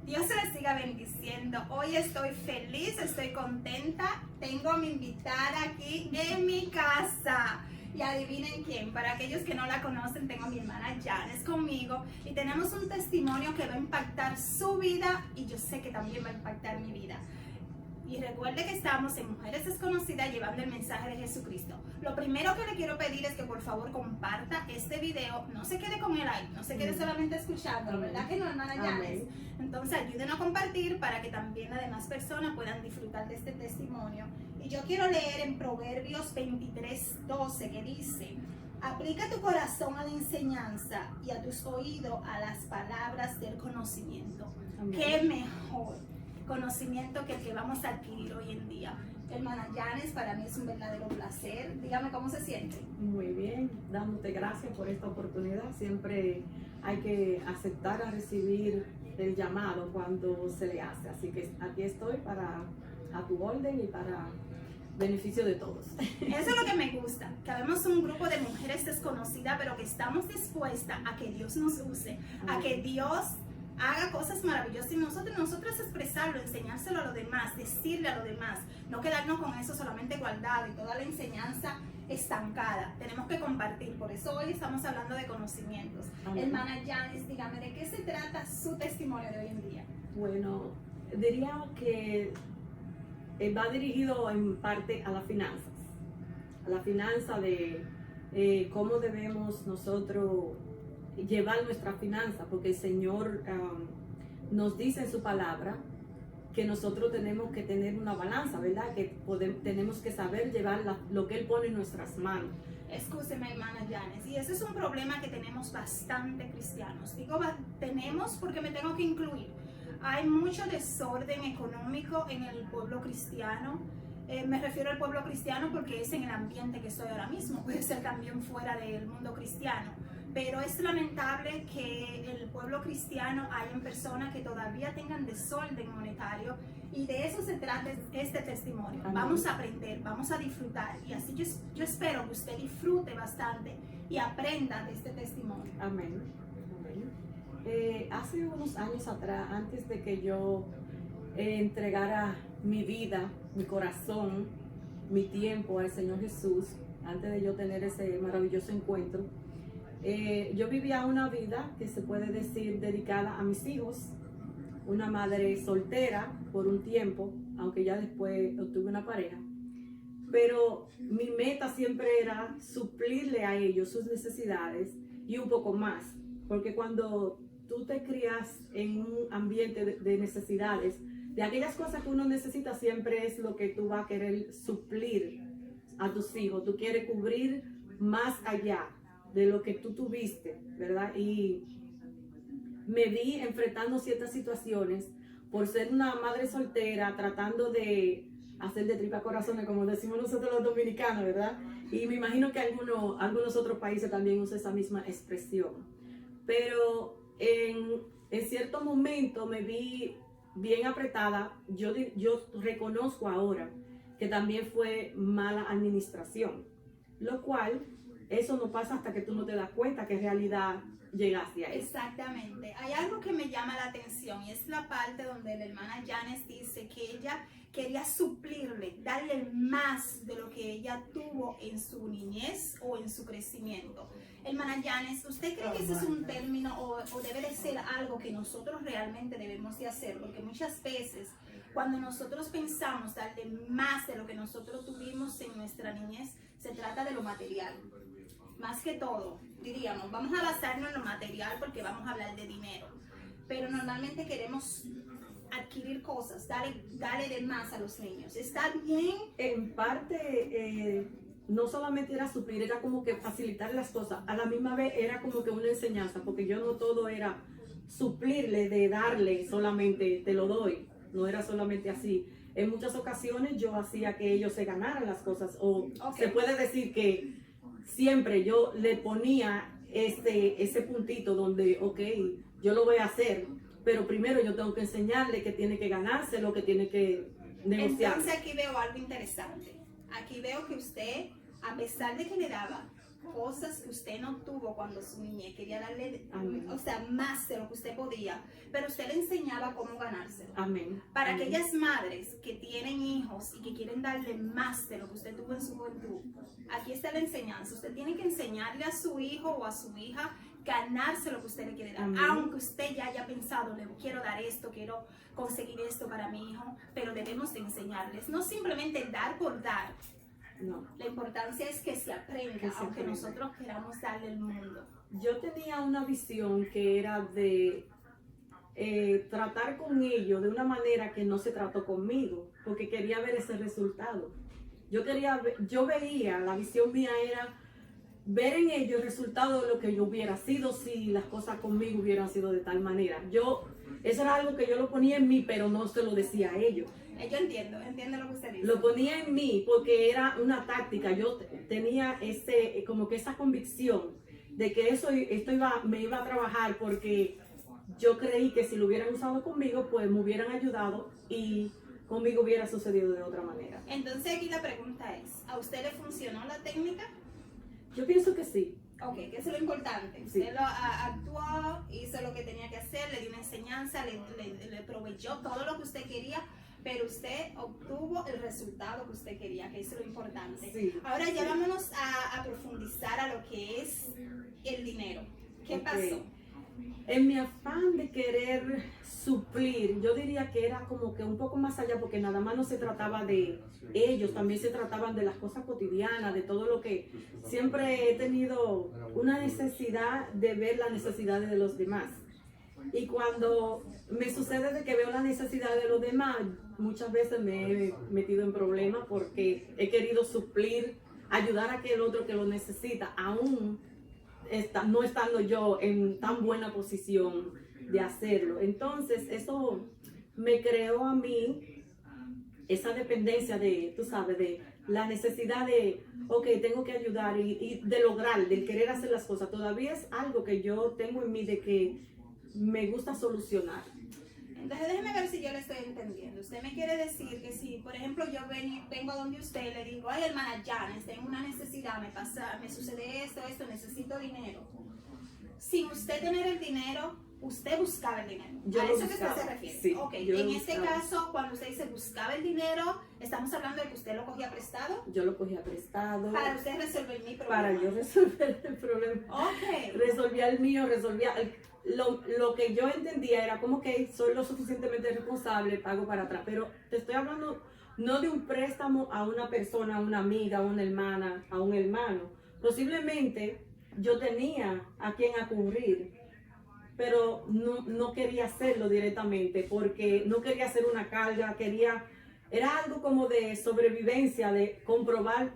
Dios se les siga bendiciendo. Hoy estoy feliz, estoy contenta. Tengo a mi invitada aquí en mi casa. Y adivinen quién, para aquellos que no la conocen, tengo a mi hermana Janes conmigo y tenemos un testimonio que va a impactar su vida y yo sé que también va a impactar mi vida. Y recuerde que estamos en Mujeres Desconocidas llevando el mensaje de Jesucristo. Lo primero que le quiero pedir es que por favor comparta este video. No se quede con el like, no se quede solamente escuchando, ¿verdad que no, hermana Janes? Entonces ayúdenos a compartir para que también las demás personas puedan disfrutar de este testimonio. Y yo quiero leer en Proverbios 23:12 que dice: aplica tu corazón a la enseñanza y a tus oídos a las palabras del conocimiento. Amén. Qué mejor conocimiento que el que vamos a adquirir hoy en día. Hermana Janes, para mí es un verdadero placer. Dígame cómo se siente. Muy bien, dándote gracias por esta oportunidad. Siempre hay que aceptar a recibir el llamado cuando se le hace. Así que aquí estoy a tu orden y para beneficio de todos. Eso es lo que me gusta, que habemos un grupo de mujeres desconocidas, pero que estamos dispuestas a que Dios nos use, a que Dios haga cosas maravillosas y nosotros expresarlo, enseñárselo a los demás, decirle a los demás, no quedarnos con eso solamente guardado y toda la enseñanza estancada. Tenemos que compartir, por eso hoy estamos hablando de conocimientos. Amén. Hermana Janes, dígame, ¿de qué se trata su testimonio de hoy en día? Bueno, diría que va dirigido en parte a las finanzas, a la finanza de cómo debemos nosotros llevar nuestra finanza, porque el Señor nos dice en su palabra que nosotros tenemos que tener una balanza, ¿verdad? Que tenemos que saber llevar lo que Él pone en nuestras manos. Escúcheme, hermana Janes, y ese es un problema que tenemos bastante cristianos. Digo tenemos porque me tengo que incluir. Hay mucho desorden económico en el pueblo cristiano. Me refiero al pueblo cristiano porque es en el ambiente que estoy ahora mismo, puede ser también fuera del mundo cristiano. Pero es lamentable que el pueblo cristiano hayan personas que todavía tengan desorden monetario y de eso se trata este testimonio. Amén. Vamos a aprender, vamos a disfrutar y así yo espero que usted disfrute bastante y aprenda de este testimonio. Amén. Amén. Hace unos años atrás, antes de que yo entregara mi vida, mi corazón, mi tiempo al Señor Jesús, antes de yo tener ese maravilloso encuentro, yo vivía una vida que se puede decir dedicada a mis hijos, una madre soltera por un tiempo, aunque ya después obtuve una pareja, pero mi meta siempre era suplirle a ellos sus necesidades y un poco más, porque cuando tú te crías en un ambiente de necesidades, de aquellas cosas que uno necesita siempre es lo que tú vas a querer suplir a tus hijos, tú quieres cubrir más allá de lo que tú tuviste, ¿verdad? Y me vi enfrentando ciertas situaciones por ser una madre soltera, tratando de hacer de tripa corazones, como decimos nosotros los dominicanos, ¿verdad? Y me imagino que algunos otros países también usan esa misma expresión. Pero en cierto momento me vi bien apretada. Yo reconozco ahora que también fue mala administración, lo cual eso no pasa hasta que tú no te das cuenta que en realidad llegaste a eso. Exactamente. Hay algo que me llama la atención y es la parte donde la hermana Janes dice que ella quería suplirle, darle más de lo que ella tuvo en su niñez o en su crecimiento. Hermana Janes, ¿usted cree que ese es un término o debe de ser algo que nosotros realmente debemos de hacer? Porque muchas veces cuando nosotros pensamos darle más de lo que nosotros tuvimos en nuestra niñez, se trata de lo material. Más que todo, diríamos, vamos a basarnos en lo material porque vamos a hablar de dinero. Pero normalmente queremos adquirir cosas, dale de más a los niños. ¿Está bien? En parte, no solamente era suplir, era como que facilitar las cosas. A la misma vez era como que una enseñanza, porque yo no todo era suplirle, de darle solamente, te lo doy. No era solamente así. En muchas ocasiones yo hacía que ellos se ganaran las cosas, o se puede decir que siempre yo le ponía ese puntito donde, ok, yo lo voy a hacer, pero primero yo tengo que enseñarle que tiene que ganarse lo que tiene que negociar. Entonces aquí veo algo interesante. Aquí veo que usted, a pesar de que le daba cosas que usted no tuvo cuando su niñez, quería darle, Amén. o sea, más de lo que usted podía, pero usted le enseñaba cómo ganárselo. Amén. Para Amén. aquellas madres que tienen hijos y que quieren darle más de lo que usted tuvo en su juventud, aquí está la enseñanza. Usted tiene que enseñarle a su hijo o a su hija ganarse lo que usted le quiere dar. Amén. Aunque usted ya haya pensado, le quiero dar esto, quiero conseguir esto para mi hijo, pero debemos de enseñarles, no simplemente dar por dar. No. La importancia es que se aprenda, Que se aunque aprenda. nosotros queramos darle el mundo. Yo tenía una visión que era de tratar con ellos de una manera que no se trató conmigo, porque quería ver ese resultado. Yo veía, la visión mía era ver en ellos el resultado de lo que yo hubiera sido si las cosas conmigo hubieran sido de tal manera. Eso era algo que yo lo ponía en mí, pero no se lo decía a ellos. Yo entiendo lo que usted dice. Lo ponía en mí porque era una táctica. Yo tenía como que esa convicción de que me iba a trabajar, porque yo creí que si lo hubieran usado conmigo, pues me hubieran ayudado y conmigo hubiera sucedido de otra manera. Entonces aquí la pregunta es, ¿a usted le funcionó la técnica? Yo pienso que sí. Ok, que eso es lo importante. Sí. Usted actuó, hizo lo que tenía que hacer, le dio una enseñanza, le proveyó todo lo que usted quería, pero usted obtuvo el resultado que usted quería, que eso es lo importante. Sí. Ahora ya vámonos a profundizar a lo que es el dinero. ¿Qué Ok. pasó? En mi afán de querer suplir, yo diría que era como que un poco más allá, porque nada más no se trataba de ellos, también se trataban de las cosas cotidianas, de todo lo que siempre he tenido una necesidad de ver las necesidades de los demás. Y cuando me sucede de que veo la necesidad de los demás, muchas veces me he metido en problemas porque he querido suplir, ayudar a aquel otro que lo necesita, aún no estando yo en tan buena posición de hacerlo. Entonces eso me creó a mí esa dependencia de, tú sabes, de la necesidad de, ok, tengo que ayudar y de lograr, de querer hacer las cosas. Todavía es algo que yo tengo en mí de que me gusta solucionar. Entonces déjeme ver si yo le estoy entendiendo. Usted me quiere decir que si, por ejemplo, yo vengo donde usted y le digo, ay hermana Janes, tengo una necesidad, me sucede esto, necesito dinero. Sin usted tener el dinero, usted buscaba el dinero. Yo ¿A lo eso que usted buscaba, se refiere? sí, Ok, yo en lo este buscaba. caso, cuando usted dice buscaba el dinero, estamos hablando de que usted lo cogía prestado Yo lo cogía prestado para usted resolver mi problema. para yo resolver el problema. Ok. Resolvía el mío, lo que yo entendía era como que soy lo suficientemente responsable, pago para atrás. Pero te estoy hablando no de un préstamo a una persona, a una amiga, a una hermana, a un hermano. Posiblemente yo tenía a quien acudir, pero no quería hacerlo directamente porque no quería hacer una carga, era algo como de sobrevivencia, de comprobar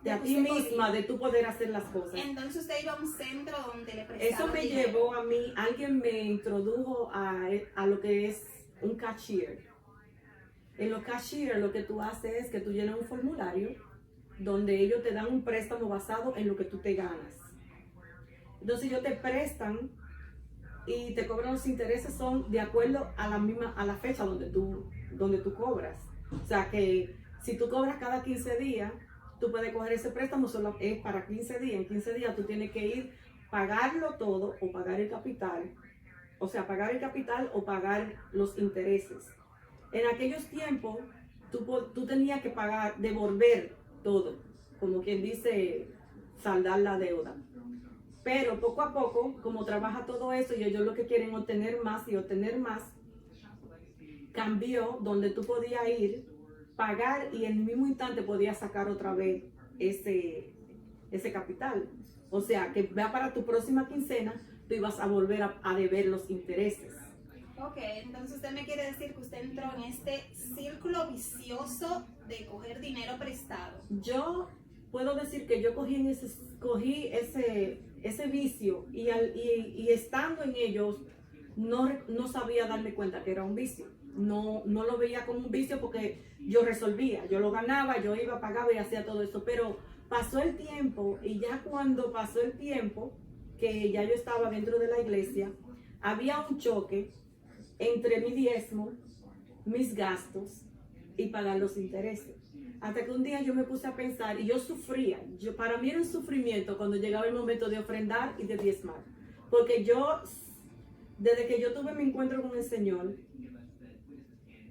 de a ti Usted misma, podía. de tú poder hacer las cosas. Entonces usted iba a un centro donde le Eso prestaban me dinero. llevó a mí, alguien me introdujo a lo que es un cashier. En los cashier lo que tú haces es que tú llenas un formulario donde ellos te dan un préstamo basado en lo que tú te ganas. Entonces ellos te prestan y te cobran los intereses, son de acuerdo a la fecha donde tú cobras. O sea que si tú cobras cada 15 días, tú puedes coger ese préstamo, solo es para 15 días. En 15 días tú tienes que ir, pagarlo todo o pagar el capital. O sea, pagar el capital o pagar los intereses. En aquellos tiempos, tú tenías que devolver todo. Como quien dice, saldar la deuda. Pero poco a poco, como trabaja todo eso y ellos lo que quieren obtener más y obtener más, cambió donde tú podías ir, pagar y en el mismo instante podías sacar otra vez ese capital. O sea, que va para tu próxima quincena, tú ibas a volver a deber los intereses. Ok, entonces usted me quiere decir que usted entró en este círculo vicioso de coger dinero prestado. Yo puedo decir que yo cogí ese vicio y estando en ellos no sabía darme cuenta que era un vicio. No lo veía como un vicio porque yo resolvía, yo lo ganaba, yo iba, pagaba y hacía todo eso. Pero pasó el tiempo y ya cuando pasó el tiempo que ya yo estaba dentro de la iglesia, había un choque entre mi diezmo, mis gastos y pagar los intereses. Hasta que un día yo me puse a pensar y yo sufría. Para mí era un sufrimiento cuando llegaba el momento de ofrendar y de diezmar. Porque yo, desde que yo tuve mi encuentro con el Señor,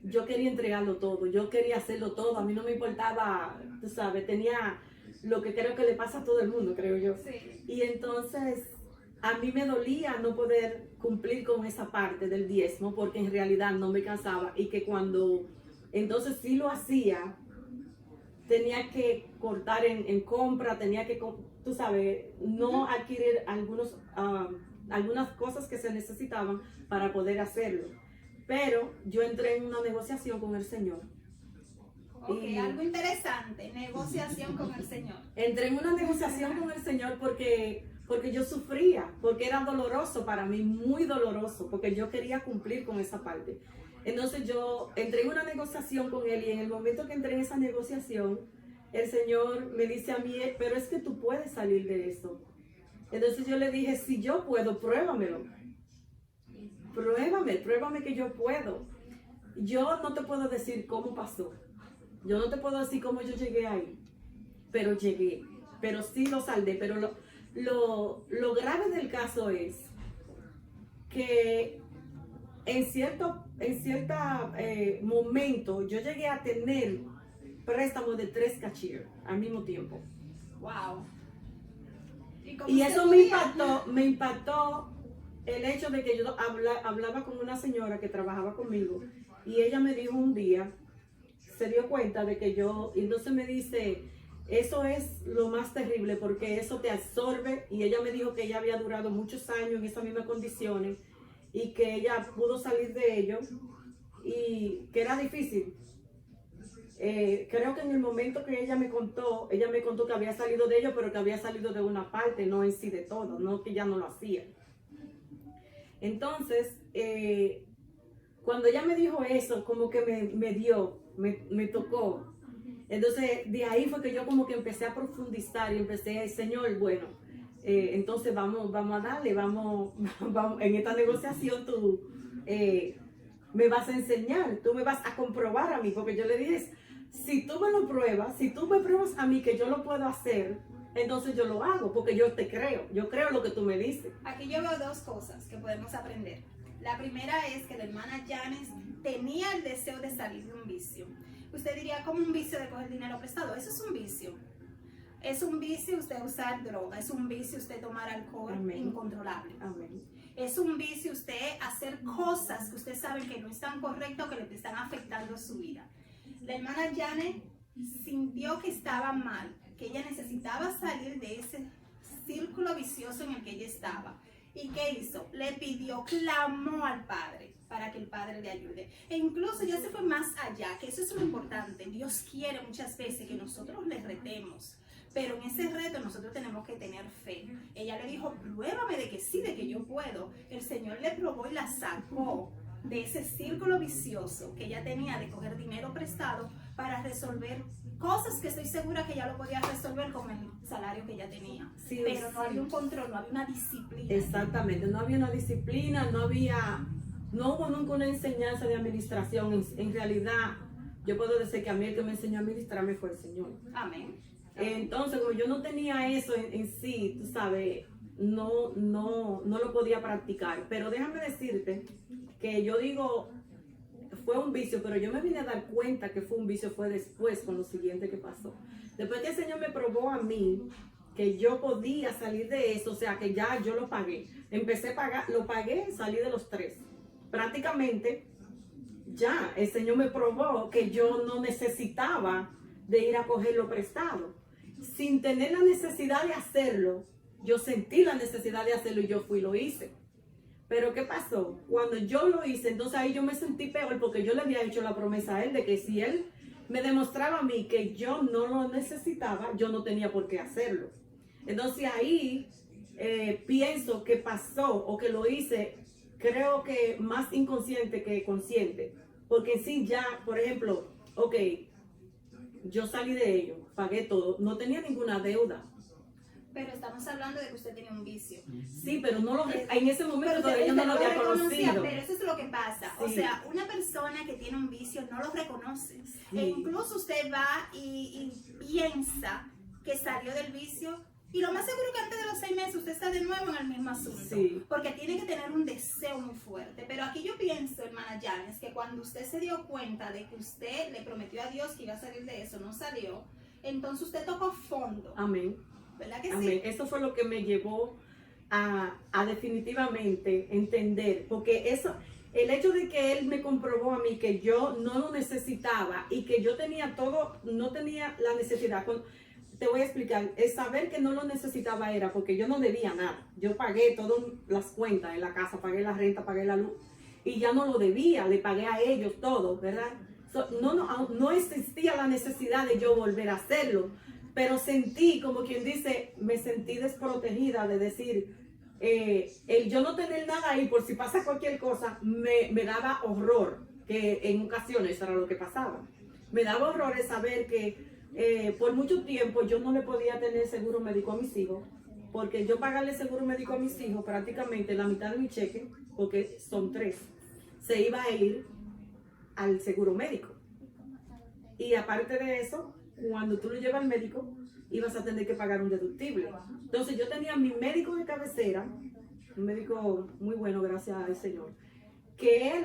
yo quería entregarlo todo, yo quería hacerlo todo. A mí no me importaba, tú sabes, tenía lo que creo que le pasa a todo el mundo, creo yo. Sí. Y entonces a mí me dolía no poder cumplir con esa parte del diezmo porque en realidad no me cansaba y que cuando entonces sí lo hacía, tenía que cortar en compra, tenía que, tú sabes, no adquirir algunas cosas que se necesitaban para poder hacerlo. Pero yo entré en una negociación con el Señor. Ok, algo interesante, negociación con el Señor. Entré en una negociación con el Señor porque yo sufría, porque era doloroso para mí, muy doloroso, porque yo quería cumplir con esa parte. Entonces yo entré en una negociación con Él y en el momento que entré en esa negociación, el Señor me dice a mí, pero es que tú puedes salir de eso. Entonces yo le dije, si yo puedo, pruébamelo. Pruébame que yo puedo. Yo no te puedo decir cómo pasó. Yo no te puedo decir cómo yo llegué ahí. Pero llegué. Pero sí lo saldé. Pero lo grave del caso es que en cierto momento yo llegué a tener préstamos de 3 cashiers al mismo tiempo. Wow. Y eso me impactó el hecho de que yo hablaba con una señora que trabajaba conmigo y ella me dijo un día, se dio cuenta de que yo, y entonces me dice, eso es lo más terrible porque eso te absorbe, y ella me dijo que ella había durado muchos años en esas mismas condiciones y que ella pudo salir de ello y que era difícil. Creo que en el momento que ella me contó que había salido de ello, pero que había salido de una parte, no en sí de todo, no que ya no lo hacía. Entonces, cuando ella me dijo eso, como que me tocó. Entonces, de ahí fue que yo como que empecé a profundizar y empecé, Señor, bueno, entonces vamos a darle, vamos, en esta negociación tú me vas a enseñar, tú me vas a comprobar a mí, porque yo le dije, si tú me lo pruebas, si tú me pruebas a mí que yo lo puedo hacer, entonces yo lo hago, porque yo te creo, yo creo lo que tú me dices. Aquí yo veo dos cosas que podemos aprender. La primera es que la hermana Janes tenía el deseo de salir de un vicio. Usted diría, ¿cómo un vicio de coger dinero prestado? Eso es un vicio. Es un vicio usted usar droga, es un vicio usted tomar alcohol. Amén. Incontrolable. Amén. Es un vicio usted hacer cosas que usted sabe que no están correctas, que le están afectando su vida. La hermana Janet sintió que estaba mal, que ella necesitaba salir de ese círculo vicioso en el que ella estaba. ¿Y qué hizo? Le pidió, clamó al Padre para que el Padre le ayude. E incluso ya se fue más allá, que eso es lo importante. Dios quiere muchas veces que nosotros le retemos, pero en ese reto nosotros tenemos que tener fe. Ella le dijo, pruébame de que sí, de que yo puedo. El Señor le probó y la sacó de ese círculo vicioso que ella tenía de coger dinero prestado para resolver cosas que estoy segura que ella lo podía resolver con el salario que ella tenía. Sí, pero no había un control, no había una disciplina. Exactamente, no había una disciplina, no hubo nunca una enseñanza de administración. En realidad, yo puedo decir que a mí el que me enseñó a administrarme fue el Señor. Amén. Entonces, como yo no tenía eso en sí, tú sabes, no lo podía practicar. Pero déjame decirte que yo digo, fue un vicio, pero yo me vine a dar cuenta que fue un vicio, fue después con lo siguiente que pasó. Después que el Señor me probó a mí que yo podía salir de eso, o sea, que ya yo lo pagué. Empecé a pagar, lo pagué, salí de los 3. Prácticamente, ya el Señor me probó que yo no necesitaba de ir a cogerlo prestado. Sin tener la necesidad de hacerlo, yo sentí la necesidad de hacerlo y yo fui y lo hice. Pero ¿qué pasó? Cuando yo lo hice, entonces ahí yo me sentí peor porque yo le había hecho la promesa a él de que si él me demostraba a mí que yo no lo necesitaba, yo no tenía por qué hacerlo. Entonces ahí pienso que pasó o que lo hice, creo que más inconsciente que consciente. Porque en sí ya, por ejemplo, ok, yo salí de ello, pagué todo, no tenía ninguna deuda. Pero estamos hablando de que usted tenía un vicio. Sí, pero en ese momento todavía yo no lo había conocido. Pero eso es lo que pasa. Sí. O sea, persona que tiene un vicio no lo reconoce. Sí. E incluso usted va y piensa que salió del vicio y lo más seguro que antes de los 6 meses usted está de nuevo en el mismo asunto. Sí. Porque tiene que tener un deseo muy fuerte. Pero aquí yo pienso, hermana Janes, que cuando usted se dio cuenta de que usted le prometió a Dios que iba a salir de eso, no salió, entonces usted tocó fondo. Amén. ¿Verdad que Amén. sí? Eso fue lo que me llevó a definitivamente entender, porque eso, el hecho de que él me comprobó a mí que yo no lo necesitaba y que yo tenía todo, no tenía la necesidad. Te voy a explicar, el saber que no lo necesitaba era porque yo no debía nada. Yo pagué todas las cuentas en la casa, pagué la renta, pagué la luz y ya no lo debía, le pagué a ellos todo, ¿verdad? No existía la necesidad de yo volver a hacerlo, pero sentí, como quien dice, me sentí desprotegida de decir, el yo no tener nada ahí por si pasa cualquier cosa, me daba horror, que en ocasiones eso era lo que pasaba. Me daba horror el saber que por mucho tiempo yo no le podía tener seguro médico a mis hijos, porque yo pagarle seguro médico a mis hijos, prácticamente la mitad de mi cheque, porque son 3, se iba a ir al seguro médico. Y aparte de eso, cuando tú lo llevas al médico, ibas a tener que pagar un deductible. Entonces yo tenía mi médico de cabecera, un médico muy bueno, gracias al Señor, que él,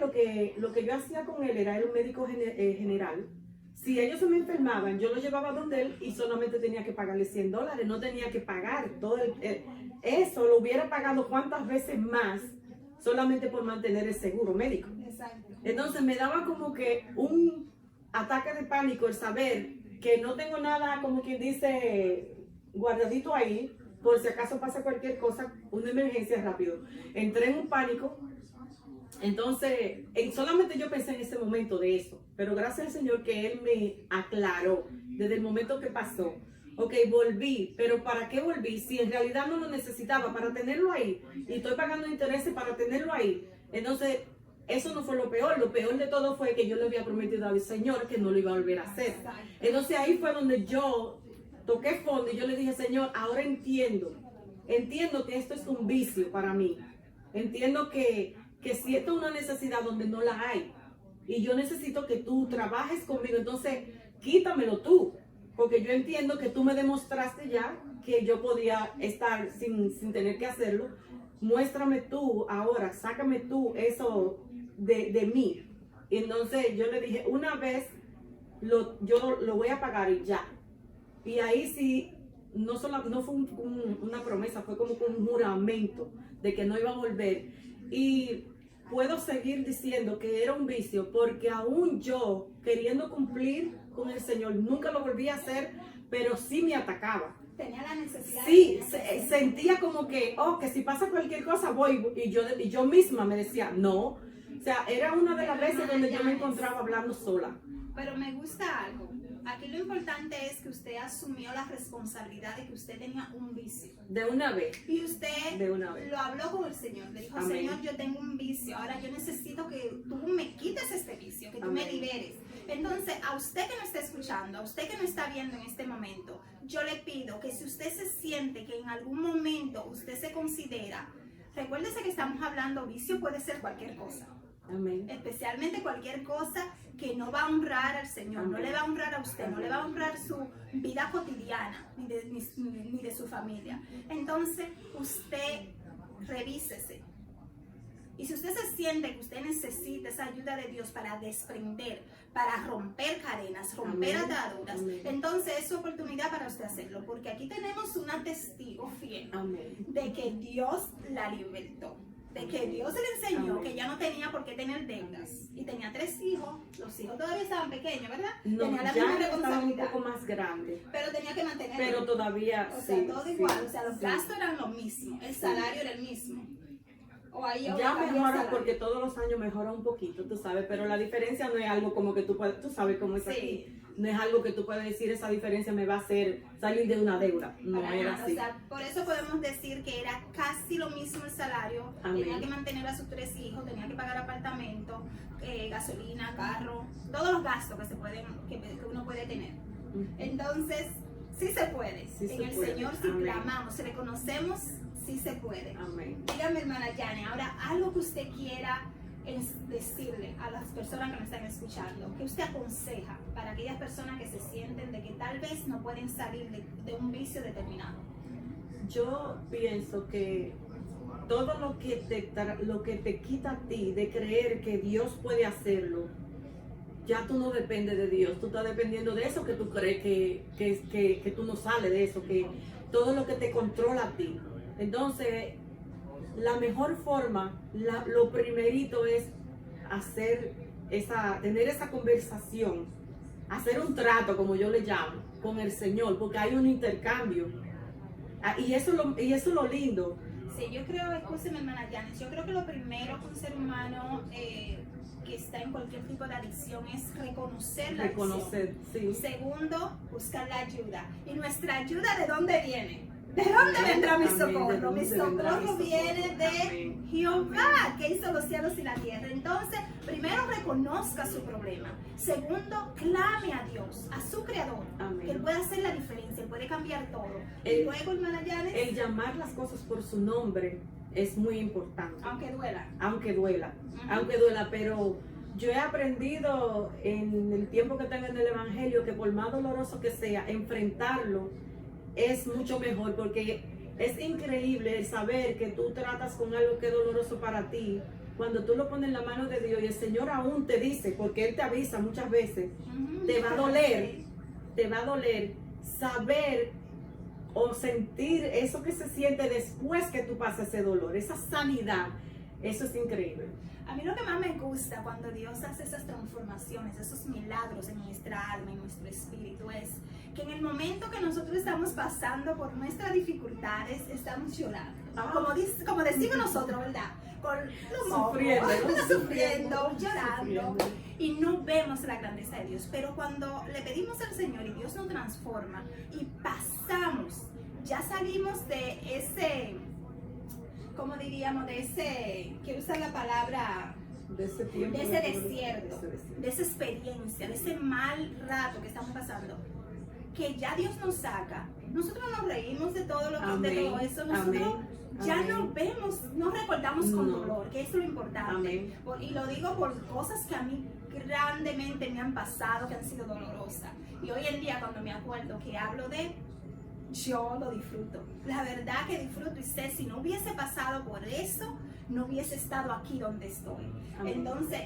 lo que yo hacía con él era un médico general. Si ellos se me enfermaban, yo lo llevaba donde él y solamente tenía que pagarle $100, no tenía que pagar todo eso, lo hubiera pagado cuántas veces más solamente por mantener el seguro médico. Exacto. Entonces me daba como que un ataque de pánico el saber que no tengo nada, como quien dice, guardadito ahí, por si acaso pasa cualquier cosa, una emergencia rápido. Entré en un pánico. Entonces, solamente yo pensé en ese momento de eso, pero gracias al Señor que Él me aclaró desde el momento que pasó. Ok, volví, pero ¿para qué volví? Si en realidad no lo necesitaba para tenerlo ahí y estoy pagando intereses para tenerlo ahí. Entonces, eso no fue lo peor de todo fue que yo le había prometido al Señor que no lo iba a volver a hacer. Entonces ahí fue donde yo toqué fondo y yo le dije, Señor, ahora entiendo que esto es un vicio para mí. Entiendo que si esto es una necesidad donde no la hay y yo necesito que tú trabajes conmigo, entonces quítamelo tú, porque yo entiendo que tú me demostraste ya que yo podía estar sin tener que hacerlo. Muéstrame tú ahora, sácame tú eso de mí. Y entonces yo le dije, una vez yo lo voy a pagar y ya. Y ahí sí, no fue una promesa, fue como un juramento de que no iba a volver. Y puedo seguir diciendo que era un vicio porque aún yo, queriendo cumplir con el Señor, nunca lo volví a hacer, pero sí me atacaba. Tenía la necesidad. Sí, sentía como que si pasa cualquier cosa voy, y yo misma me decía, no. O sea, era una de las veces donde yo me encontraba hablando sola. Pero me gusta algo. Aquí lo importante es que usted asumió la responsabilidad de que usted tenía un vicio. De una vez. Y usted De una vez. lo habló con el Señor. Le dijo, Amén. Señor, yo tengo un vicio. Ahora yo necesito que tú me quites este vicio, que tú me Amén. liberes. Entonces, a usted que no está escuchando, a usted que no está viendo en este momento, yo le pido que si usted se siente que en algún momento usted se considera, recuérdese que estamos hablando, vicio puede ser cualquier cosa. Amén. Especialmente cualquier cosa que no va a honrar al Señor, no le va a honrar a usted, no le va a honrar su vida cotidiana, ni de su familia. Entonces, usted revísese. Y si usted se siente que usted necesita esa ayuda de Dios para desprender, para romper cadenas, romper Amén. ataduras, Amén. entonces es su oportunidad para usted hacerlo, porque aquí tenemos una testigo fiel Amén. de que Dios la libertó, de que Dios le enseñó Amén. que ya no tenía por qué tener deudas y tenía 3 hijos. Los hijos todavía estaban pequeños, ¿verdad? No, tenía la ya misma estaban un responsabilidad, poco más grandes, pero tenía que mantener. pero todavía o sea, sí, todo sí, igual, o sea, los sí. gastos eran lo mismo, el salario era el mismo. O ahí Ya cambió el mejora salario. porque todos los años mejora un poquito, tú sabes, pero la diferencia no es algo como que tú sabes cómo es Sí. aquí. No es algo que tú puedes decir, esa diferencia me va a hacer salir de una deuda. No Para era nada, así. o sea, por eso podemos decir que era casi lo mismo el salario. Amén. Tenía que mantener a sus 3 hijos, tenía que pagar apartamento, gasolina, carro, todos los gastos que uno puede tener. Ujú. Entonces, sí se puede. Sí en se el puede. Señor si Amén. clamamos, si reconocemos, sí se puede. Amén. Dígame, hermana Yane, ahora algo que usted quiera es decirle a las personas que me están escuchando? ¿Qué usted aconseja para aquellas personas que se sienten de que tal vez no pueden salir de un vicio determinado? Yo pienso que todo lo que te quita a ti de creer que Dios puede hacerlo, ya tú no dependes de Dios, tú estás dependiendo de eso que tú crees que tú no sales de eso, que todo lo que te controla a ti. Entonces, la mejor forma, lo primerito es tener esa conversación, hacer un trato, como yo le llamo, con el Señor, porque hay un intercambio. Y eso es lo lindo. Sí, yo creo, escúcheme, hermana Janis, yo creo que lo primero que un ser humano que está en cualquier tipo de adicción es reconocer la adicción. Sí. Segundo, buscar la ayuda. ¿Y nuestra ayuda de dónde viene? ¿De dónde vendrá mi socorro? Mi socorro viene de Jehová, que hizo los cielos y la tierra. Entonces, primero reconozca su problema. Segundo, clame a Dios, a su creador, que Él puede hacer la diferencia, Él puede cambiar todo. Y luego, hermana Janis, el llamar las cosas por su nombre es muy importante. Aunque duela. Aunque duela, pero yo he aprendido en el tiempo que tengo en el Evangelio que por más doloroso que sea, enfrentarlo es mucho mejor, porque es increíble el saber que tú tratas con algo que es doloroso para ti, cuando tú lo pones en la mano de Dios y el Señor aún te dice, porque Él te avisa muchas veces, te va a doler saber o sentir eso que se siente después que tú pasas ese dolor, esa sanidad. Eso es increíble. A mí lo que más me gusta cuando Dios hace esas transformaciones, esos milagros en nuestra alma, en nuestro espíritu, es que en el momento que nosotros estamos pasando por nuestras dificultades, estamos llorando. Como decimos nosotros, ¿verdad? Con los mocos, sufriendo, llorando. Y no vemos la grandeza de Dios. Pero cuando le pedimos al Señor y Dios nos transforma y pasamos, ya salimos de ese... ¿Cómo diríamos? De ese, quiero usar la palabra, de ese tiempo, de ese desierto, de esa experiencia, de ese mal rato que estamos pasando, que ya Dios nos saca. Nosotros nos reímos de todo lo que de todo eso, nosotros ya no vemos, no recordamos con dolor, que eso es lo importante. Y lo digo por cosas que a mí grandemente me han pasado, que han sido dolorosas. Y hoy en día cuando me acuerdo que hablo de, yo lo disfruto. La verdad que disfruto y sé, si no hubiese pasado por eso, no hubiese estado aquí donde estoy. Entonces,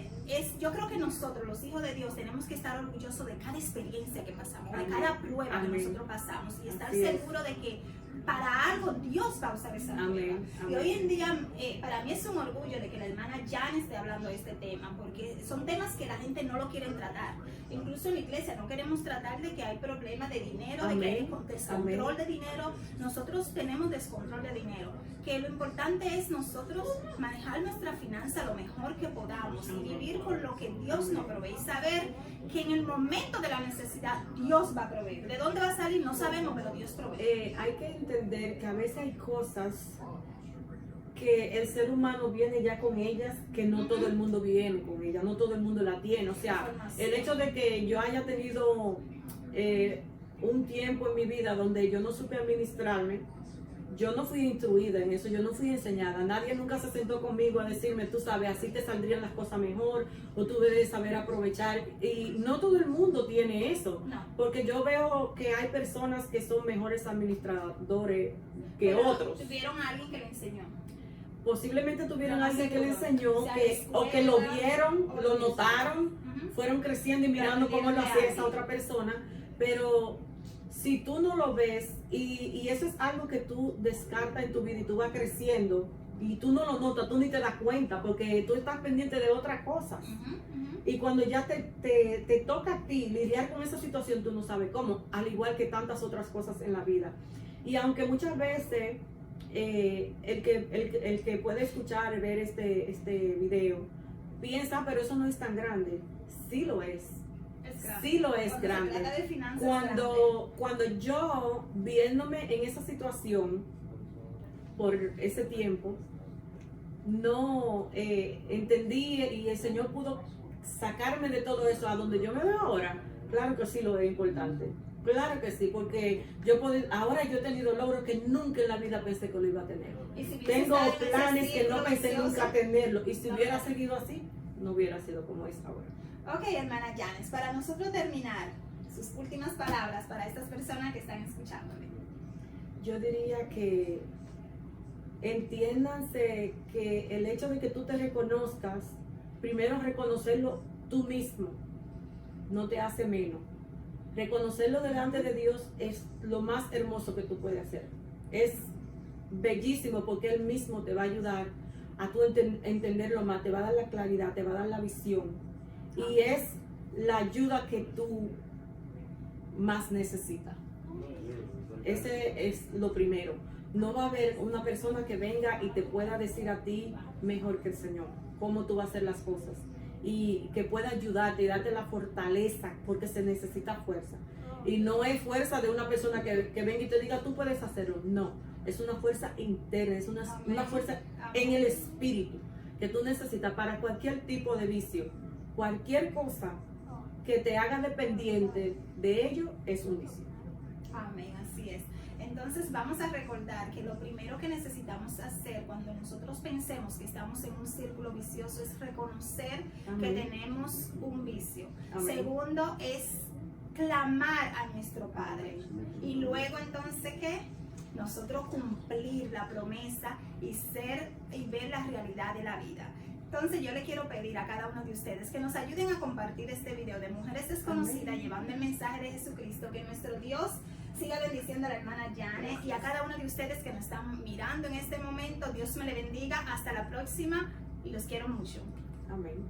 yo creo que nosotros, los hijos de Dios, tenemos que estar orgullosos de cada experiencia que pasamos, de cada prueba que nosotros pasamos y estar seguros de que para algo Dios va a usar esa prueba. Y hoy en día, para mí es un orgullo de que la hermana Janis esté hablando de este tema, porque son temas que la gente no lo quiere tratar. Incluso en la iglesia no queremos tratar de que hay problemas de dinero, de que hay descontrol de dinero. Nosotros tenemos descontrol de dinero. Que lo importante es nosotros manejar nuestra finanza lo mejor que podamos y vivir con lo que Dios nos provee y saber que en el momento de la necesidad Dios va a proveer. ¿De dónde va a salir? No sabemos, pero Dios provee. Hay que entender que a veces hay cosas que el ser humano viene ya con ellas, que no todo el mundo viene con ellas, no todo el mundo la tiene. O sea, el hecho de que yo haya tenido un tiempo en mi vida donde yo no supe administrarme, yo no fui instruida en eso, yo no fui enseñada. Nadie nunca se sentó conmigo a decirme, tú sabes, así te saldrían las cosas mejor, o tú debes saber aprovechar. Y no todo el mundo tiene eso, porque yo veo que hay personas que son mejores administradores que otros. ¿Tuvieron a alguien que le enseñó? Posiblemente tuvieron a alguien que le enseñó, o que lo vieron, lo notaron, fueron creciendo y mirando cómo lo hacía esa otra persona, pero si tú no lo ves, y eso es algo que tú descartas en tu vida y tú vas creciendo y tú no lo notas, tú ni te das cuenta porque tú estás pendiente de otras cosas. Y cuando ya te toca a ti lidiar con esa situación, tú no sabes cómo, al igual que tantas otras cosas en la vida. Y aunque muchas veces el que puede escuchar y ver este video piensa, pero eso no es tan grande. Sí lo es. Sí lo es grande. Cuando yo, viéndome en esa situación por ese tiempo, no entendí y el Señor pudo sacarme de todo eso a donde yo me veo ahora, claro que sí lo es importante. Claro que sí, porque ahora yo he tenido logros que nunca en la vida pensé que lo iba a tener. Y si hubiese Tengo estado en ese planes que no círculo pensé vicioso, nunca tenerlo. Y si no hubiera hubiera- seguido así, no hubiera sido como es ahora. Ok, hermana Janes, para nosotros terminar, sus últimas palabras para estas personas que están escuchándome. Yo diría que entiéndanse que el hecho de que tú te reconozcas, primero reconocerlo tú mismo, no te hace menos. Reconocerlo delante de Dios es lo más hermoso que tú puedes hacer. Es bellísimo porque Él mismo te va a ayudar a tú entenderlo más, te va a dar la claridad, te va a dar la visión. Y es la ayuda que tú más necesitas. Ese es lo primero. No va a haber una persona que venga y te pueda decir a ti mejor que el Señor cómo tú vas a hacer las cosas y que pueda ayudarte y darte la fortaleza, porque se necesita fuerza. Y no es fuerza de una persona que venga y te diga tú puedes hacerlo. No, es una fuerza interna, es una fuerza en el espíritu que tú necesitas para cualquier tipo de vicio. Cualquier cosa que te haga dependiente de ello es un vicio. Amén, así es. Entonces vamos a recordar que lo primero que necesitamos hacer cuando nosotros pensemos que estamos en un círculo vicioso es reconocer que tenemos un vicio. Amén. Segundo es clamar a nuestro Padre. Y luego entonces ¿qué? Nosotros cumplir la promesa y ver la realidad de la vida. Entonces yo le quiero pedir a cada uno de ustedes que nos ayuden a compartir este video de Mujeres Desconocidas, Amén. llevando el mensaje de Jesucristo, que nuestro Dios siga bendiciendo a la hermana Janet y a cada uno de ustedes que nos están mirando en este momento. Dios me le bendiga, hasta la próxima y los quiero mucho. Amén.